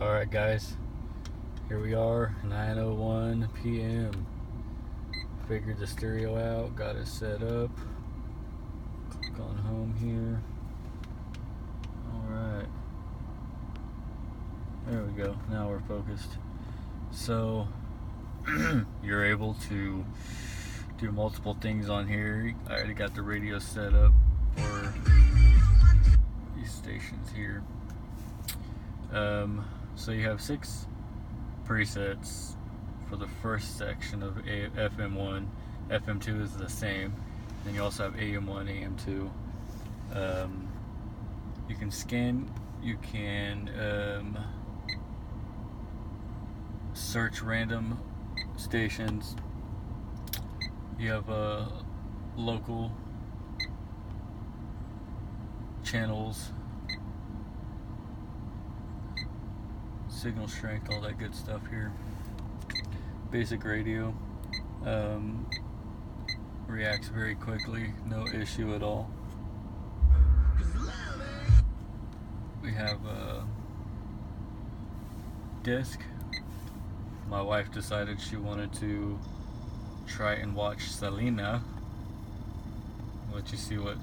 Alright guys, here we are, 9:01 p.m. Figured the stereo out, got it set up. Click on home here. Alright. There we go, now we're focused. So, you're able to do multiple things on here. I already got the radio set up for these stations here. So you have 6 presets for the first section of FM1. FM2 is the same. Then you also have AM1, AM2. You can scan, you can search random stations. You have local channels, signal strength, all that good stuff here. Basic radio, reacts very quickly, no issue at all. We have a disc. My wife decided she wanted to try and watch Selena. I'll let you see what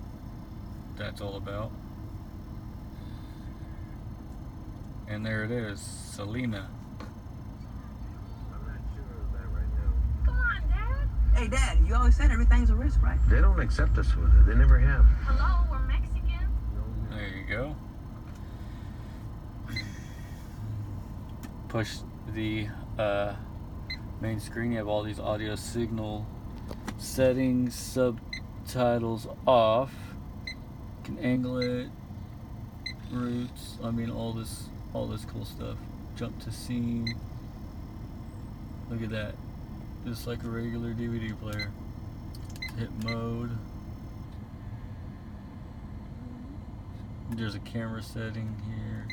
that's all about. And there it is, Selena. I'm not sure of that right now. Come on, Dad. Hey, Dad, you always said everything's a risk, right? They don't accept us with it. They never have. Hello, we're Mexican. There you go. Push the main screen. You have all these audio signal settings, subtitles off. You can angle it, roots. I mean, all this cool stuff. Jump to scene. Look at that. Just like a regular DVD player. Hit mode. There's a camera setting here.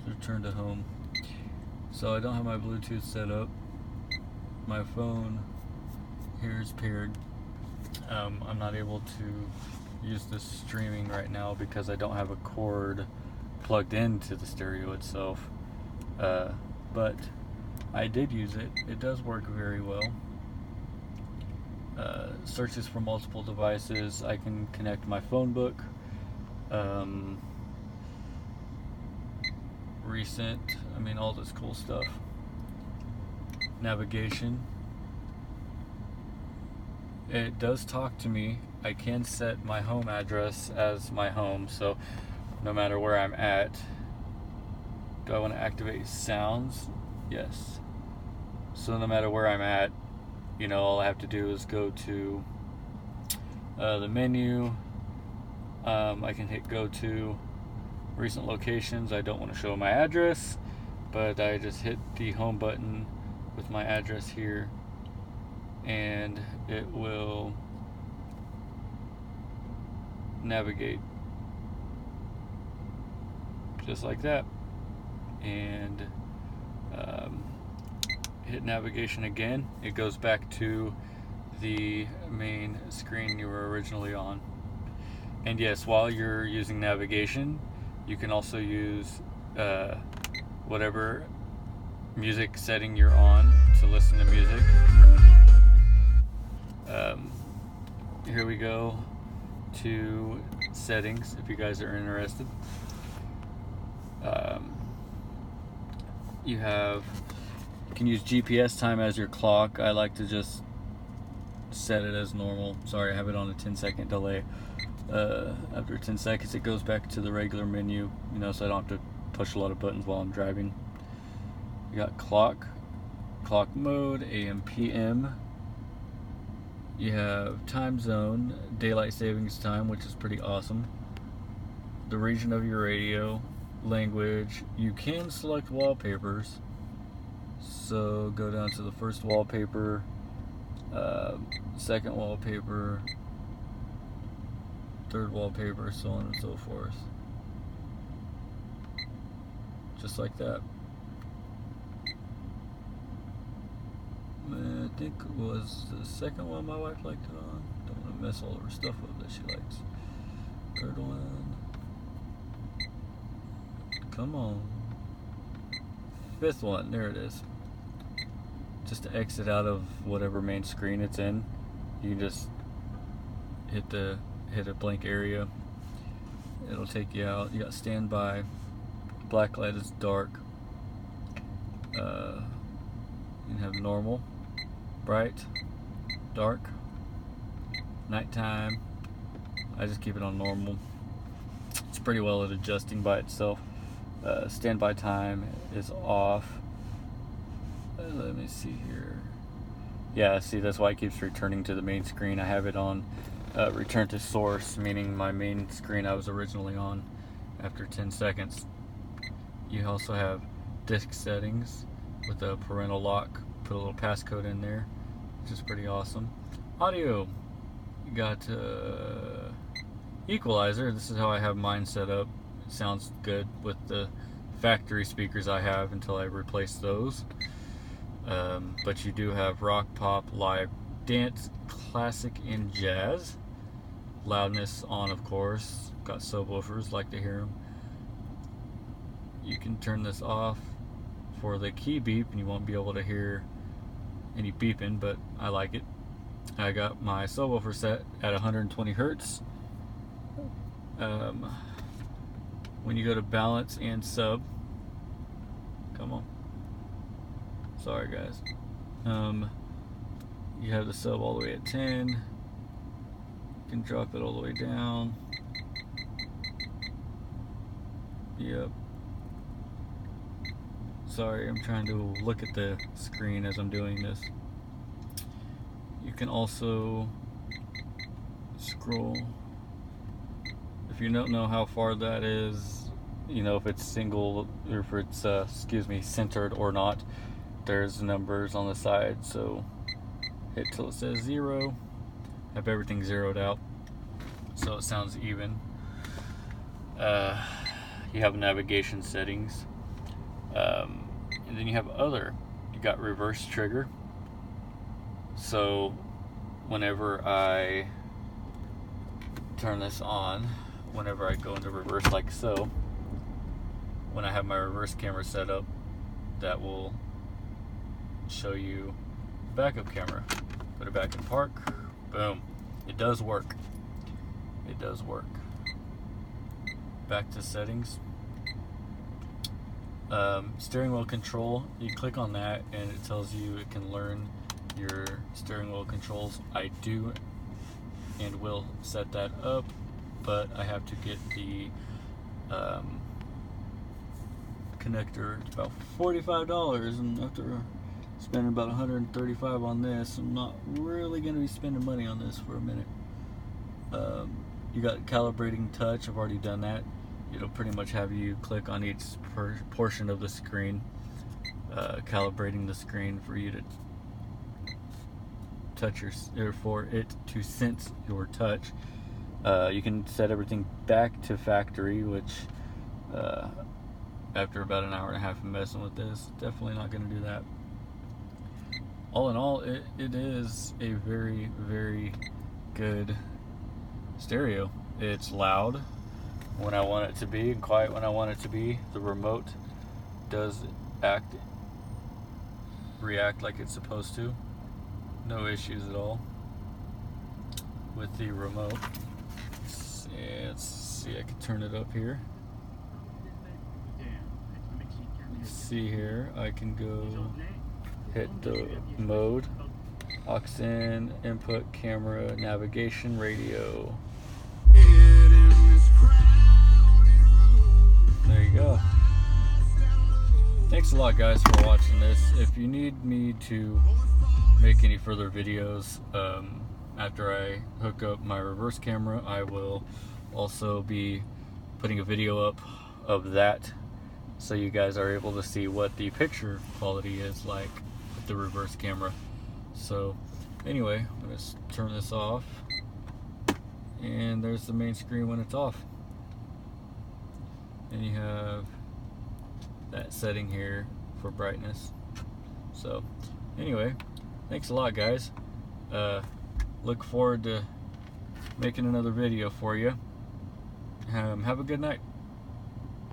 So turn to home. So I don't have my Bluetooth set up. My phone here is paired. I'm not able to use this streaming right now because I don't have a cord plugged into the stereo itself. But I did use it. It does work very well. Searches for multiple devices. I can connect my phone book. Recent, I mean, all this cool stuff. Navigation. It does talk to me. I can set my home address as my home, so no matter where I'm at. Do I want to activate sounds? Yes. So no matter where I'm at, you know, all I have to do is go to the menu. I can hit go to recent locations. I don't want to show my address, but I just hit the home button with my address here, and it will navigate just like that. And hit navigation again, it goes back to the main screen you were originally on. And yes, while you're using navigation, you can also use whatever music setting you're on to listen to music. Here we go to settings if you guys are interested. You can use GPS time as your clock. I like to just set it as normal. Sorry, I have it on a 10-second delay. After 10 seconds it goes back to the regular menu, you know, so I don't have to push a lot of buttons while I'm driving. You got clock mode, AM, PM. You have time zone, daylight savings time, which is pretty awesome. The region of your radio, language. You can select wallpapers. So go down to the first wallpaper, second wallpaper, third wallpaper, so on and so forth. Just like that. I think it was the second one my wife liked it on. Don't want to mess all of her stuff up that she likes. Third one. Come on. fifth one. There it is. Just to exit out of whatever main screen it's in, you can just hit a blank area. It'll take you out. You got standby. Black light is dark. You can have normal, bright, dark, nighttime. I just keep it on normal. It's pretty well at adjusting by itself. Standby time is off. Let me see here. Yeah, see, that's why it keeps returning to the main screen. I have it on return to source, meaning my main screen I was originally on after 10 seconds. You also have disk settings with a parental lock. Put a little passcode in there, which is pretty awesome. Audio, you got equalizer. This is how I have mine set up. It sounds good with the factory speakers I have until I replace those. But you do have rock, pop, live, dance, classic, and jazz. Loudness on, of course. Got subwoofers, like to hear them. You can turn this off for the key beep, and you won't be able to hear any beeping, but I like it. I got my subwoofer set at 120 hertz. When you go to balance and sub, come on. Sorry guys. You have the sub all the way at 10. You can drop it all the way down. Yep. Sorry, I'm trying to look at the screen as I'm doing this. You can also scroll. If you don't know how far that is, you know, if it's single or if it's centered or not, there's numbers on the side. So hit till it says 0. Have everything zeroed out so it sounds even. You have navigation settings. And then you have other. You got reverse trigger. So whenever I turn this on, whenever I go into reverse like so, when I have my reverse camera set up, that will show you backup camera. Put it back in park. Boom. It does work. It does work. Back to settings. Steering wheel control, you click on that and it tells you it can learn your steering wheel controls. I do and will set that up, but I have to get the connector. It's about $45, and after spending about $135 on this, I'm not really going to be spending money on this for a minute. You got calibrating touch. I've already done that. It'll pretty much have you click on each portion of the screen, calibrating the screen for you to touch or for it to sense your touch. You can set everything back to factory, which after about an hour and a half of messing with this, definitely not going to do that. All in all, it is a very, very good stereo. It's loud when I want it to be and quiet when I want it to be. The remote does react like it's supposed to. No issues at all with the remote. Let's see, I can turn it up here. Let's see here, I can go hit the mode, aux in, input, camera, navigation, radio. There you go. Thanks a lot guys for watching this. If you need me to make any further videos after I hook up my reverse camera, I will also be putting a video up of that so you guys are able to see what the picture quality is like with the reverse camera. So anyway, I'm going to turn this off, and there's the main screen when it's off. And you have that setting here for brightness. So anyway, thanks a lot guys. Look forward to making another video for you. Have a good night.